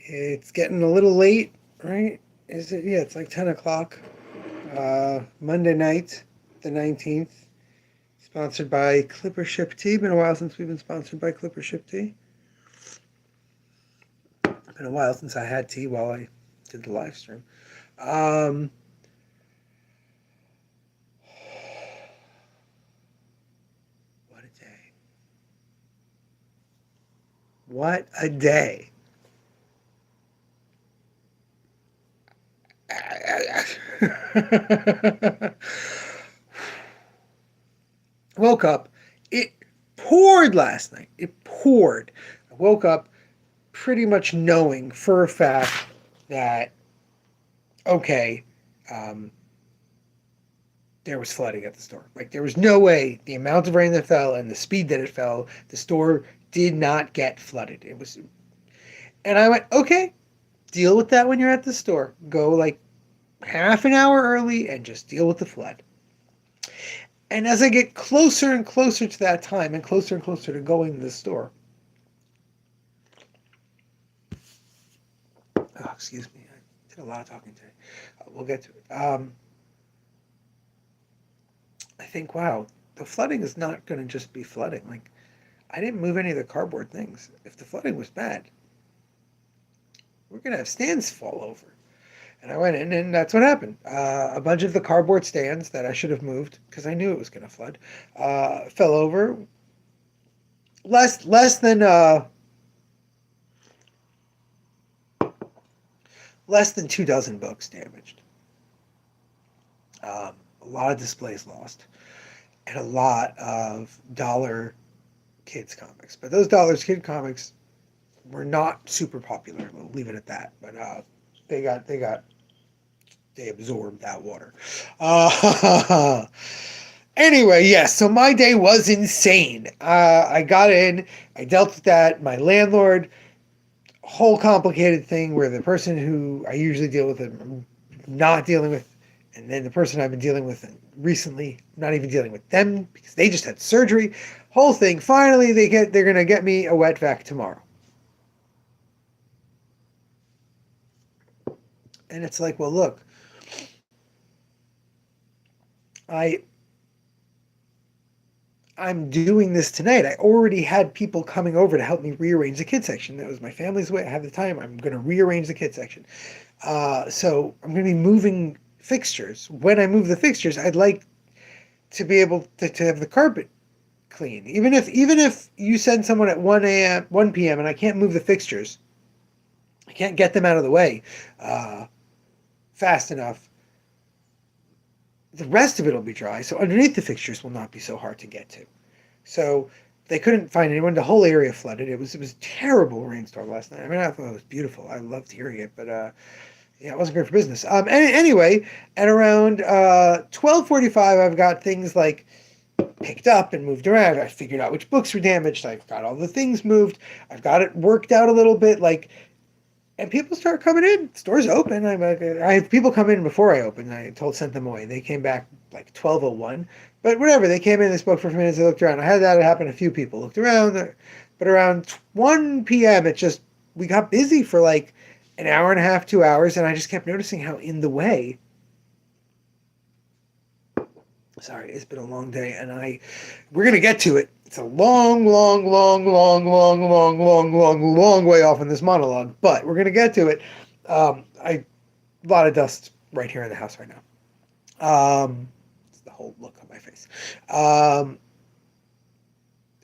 It's getting a little late, right? Is it? Yeah, it's like 10 o'clock. Monday night, the 19th. Sponsored by Clipper Ship Tea. Been a while since we've been sponsored by Clipper Ship Tea. Been a while since I had tea while I did the live stream. Um, what a day. What a day. Woke up. It poured last night. It poured. I woke up pretty much knowing for a fact that, okay, um, there was flooding at the store. Like, there was no way the amount of rain that fell and the speed that it fell, the store did not get flooded. It was, and I went, okay, deal with that when you're at the store. Go like half an hour early and just deal with the flood. And as I get closer and closer to that time and closer to going to the store, oh, excuse me, I did a lot of talking today. We'll get to it. I think, wow, the flooding is not going to just be flooding. Like, I didn't move any of the cardboard things. If the flooding was bad, we're going to have stands fall over. And I went in, and that's what happened. A bunch of the cardboard stands that I should have moved because I knew it was going to flood fell over. Less than 2 dozen books damaged. A lot of displays lost, and a lot of dollar kids comics. But those dollars kid comics were not super popular. We'll leave it at that. But they absorbed that water. Uh, anyway, yes. So my day was insane. I got in. I dealt with that. My landlord, whole complicated thing where the person who I usually deal with, I'm not dealing with, and then the person I've been dealing with recently, not even dealing with them because they just had surgery. Whole thing. Finally, they're gonna get me a wet vac tomorrow. And it's like, well, look, I I'm doing this tonight. I already had people coming over to help me rearrange the kid section. That was my family's way. I have the time. I'm going to rearrange the kid section. So I'm going to be moving fixtures. When I move the fixtures, I'd like to be able to have the carpet clean. Even if you send someone at 1 p.m. and I can't move the fixtures, I can't get them out of the way fast enough. The rest of it will be dry, so underneath the fixtures will not be so hard to get to. So they couldn't find anyone. The whole area flooded. It was a terrible rainstorm last night. I mean, I thought it was beautiful. I loved hearing it, but yeah, it wasn't great for business. Anyway, at around 12:45, I've got things like picked up and moved around. I figured out which books were damaged. I've got all the things moved. I've got it worked out a little bit. Like, and people start coming in. Stores open. I have people come in before I open. Sent them away. They came back like 12:01. But whatever, they came in, they spoke for a few minutes, they looked around. I had that happen. A few people looked around, but around 1 p.m. We got busy for like an hour and a half, 2 hours, and I just kept noticing how in the way. Sorry, it's been a long day, and we're gonna get to it. It's a long, long, long, long, long, long, long, long, long way off in this monologue, but we're gonna get to it. A lot of dust right here in the house right now. It's the whole look on my face. I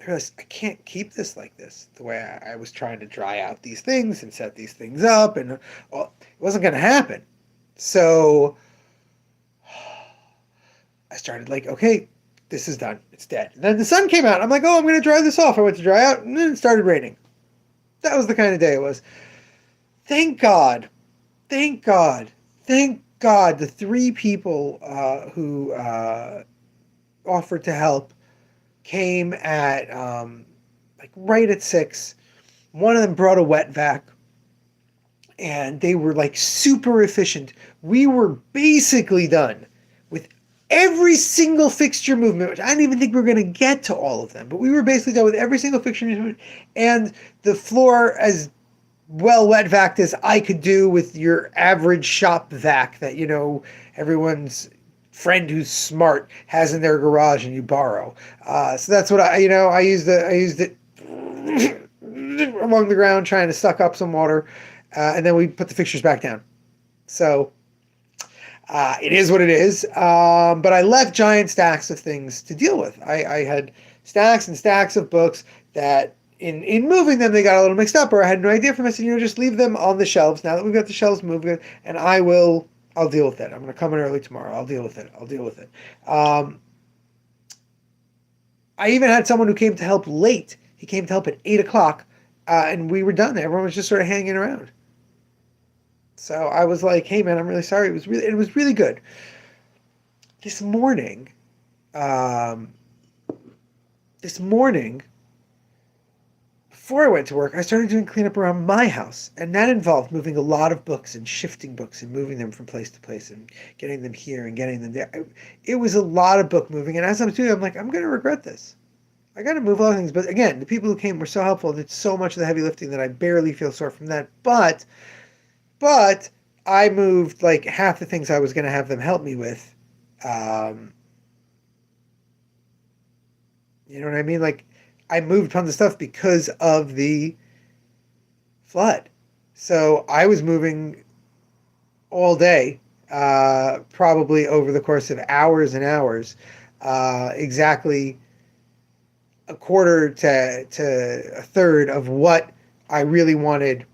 realized I can't keep this like this. The way I was trying to dry out these things and set these things up, and well, it wasn't gonna happen. So I started like, okay, this is done. It's dead. And then the sun came out. I'm like, oh, I'm going to dry this off. I went to dry out, and then it started raining. That was the kind of day it was. Thank God. Thank God. Thank God the three people who offered to help came at like right at 6. One of them brought a wet vac, and they were like super efficient. We were basically done with every single fixture movement, which I didn't even think we were going to get to all of them, but we were basically done with every single fixture movement, and the floor, as well wet vac as I could do with your average shop vac that, everyone's friend who's smart has in their garage and you borrow. So that's what I used it along the ground trying to suck up some water, and then we put the fixtures back down. So it is what it is. But I left giant stacks of things to deal with. I had stacks and stacks of books that in moving them, they got a little mixed up, or I had no idea from it. I said, just leave them on the shelves. Now that we've got the shelves moved, and I'll deal with it. I'm going to come in early tomorrow. I'll deal with it. I even had someone who came to help late. He came to help at 8 o'clock, and we were done. Everyone was just sort of hanging around. So I was like, "Hey, man, I'm really sorry. It was really good." This morning, um, before I went to work, I started doing cleanup around my house, and that involved moving a lot of books and shifting books and moving them from place to place and getting them here and getting them there. It was a lot of book moving, and as I'm doing, I'm like, I'm going to regret this. I got to move a lot of things, but again, the people who came were so helpful and did so much of the heavy lifting that I barely feel sore from that. But I moved like half the things I was going to have them help me with. Um, you know what I mean? Like, I moved tons of stuff because of the flood. So I was moving all day, probably over the course of hours and hours, exactly a quarter to a third of what I really wanted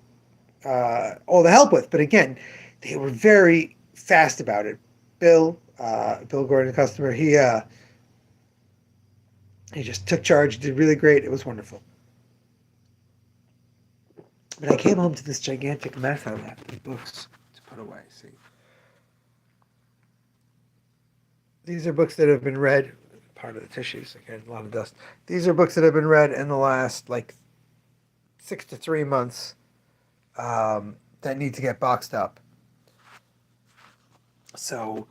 all the help with. But again, they were very fast about it. Bill Gordon, the customer, he just took charge, did really great. It was wonderful. But I came home to this gigantic mess I left with books to put away. See, these are books that have been read. Part of the tissues again, a lot of dust. These are books that have been read in the last like 6 to 3 months, that need to get boxed up. So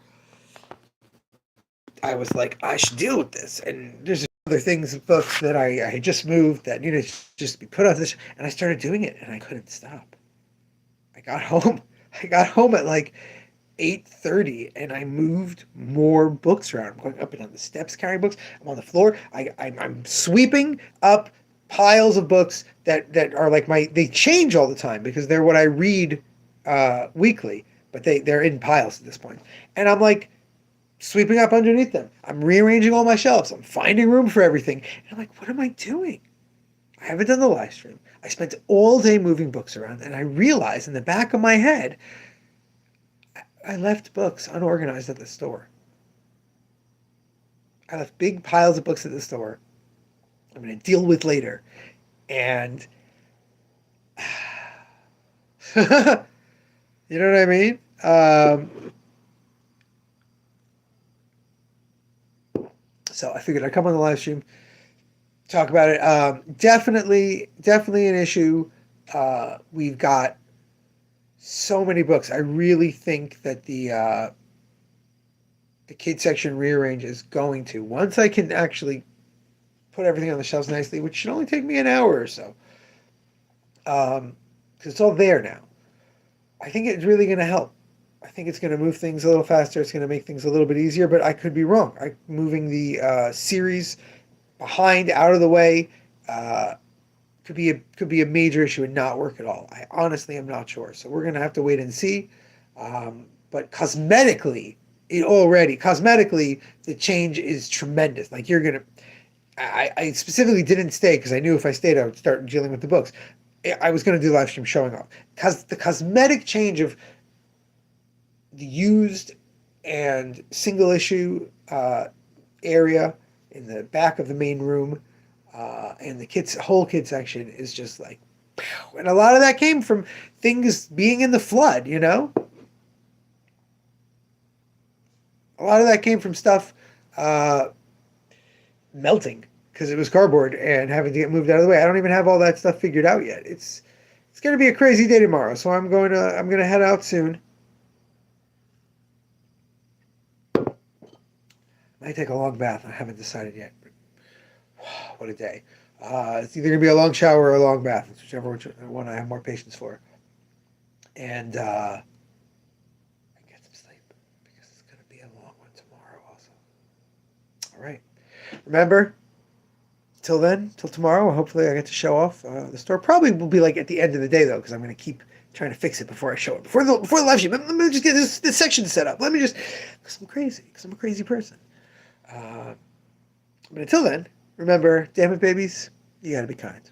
I was like, I should deal with this. And there's other things, books that I had just moved that needed to just be put on this, and I started doing it, and I couldn't stop. I got home. I got home at like 8:30, and I moved more books around. I'm going up and down the steps carrying books. I'm on the floor. I'm sweeping up piles of books that are like they change all the time because they're what I read weekly, but they're in piles at this point. And I'm like sweeping up underneath them. I'm rearranging all my shelves. I'm finding room for everything. And I'm like, what am I doing? I haven't done the live stream. I spent all day moving books around, and I realized in the back of my head, I left books unorganized at the store. I left big piles of books at the store I'm going to deal with later. And you know what I mean? So I figured I'd come on the live stream, talk about it. Definitely an issue. We've got so many books. I really think that the kid section rearrange is going to, once I can actually put everything on the shelves nicely, which should only take me an hour or so, because it's all there now. I think it's really going to help. I think it's going to move things a little faster. It's going to make things a little bit easier, but I could be wrong. Moving the series behind, out of the way, could be a major issue and not work at all. I honestly am not sure. So we're going to have to wait and see. But cosmetically, the change is tremendous. Like I specifically didn't stay because I knew if I stayed, I would start dealing with the books. I was going to do live stream showing off because the cosmetic change of the used and single issue area in the back of the main room, and the whole kid section is just like, pow. And a lot of that came from things being in the flood, A lot of that came from stuff melting because it was cardboard and having to get moved out of the way. I don't even have all that stuff figured out yet. It's going to be a crazy day tomorrow, so I'm going to head out soon. Might take a long bath. I haven't decided yet. What a day. It's either gonna be a long shower or a long bath. It's one I have more patience for. And get some sleep because it's gonna be a long one tomorrow. Also, all right. Remember, till then, till tomorrow. Hopefully, I get to show off the store. Probably will be like at the end of the day though, because I'm gonna keep trying to fix it before I show it. Before the live stream. Let me just get this section set up. Let me just, because I'm crazy. Because I'm a crazy person. But until then, remember, damn it, babies, you gotta be kind.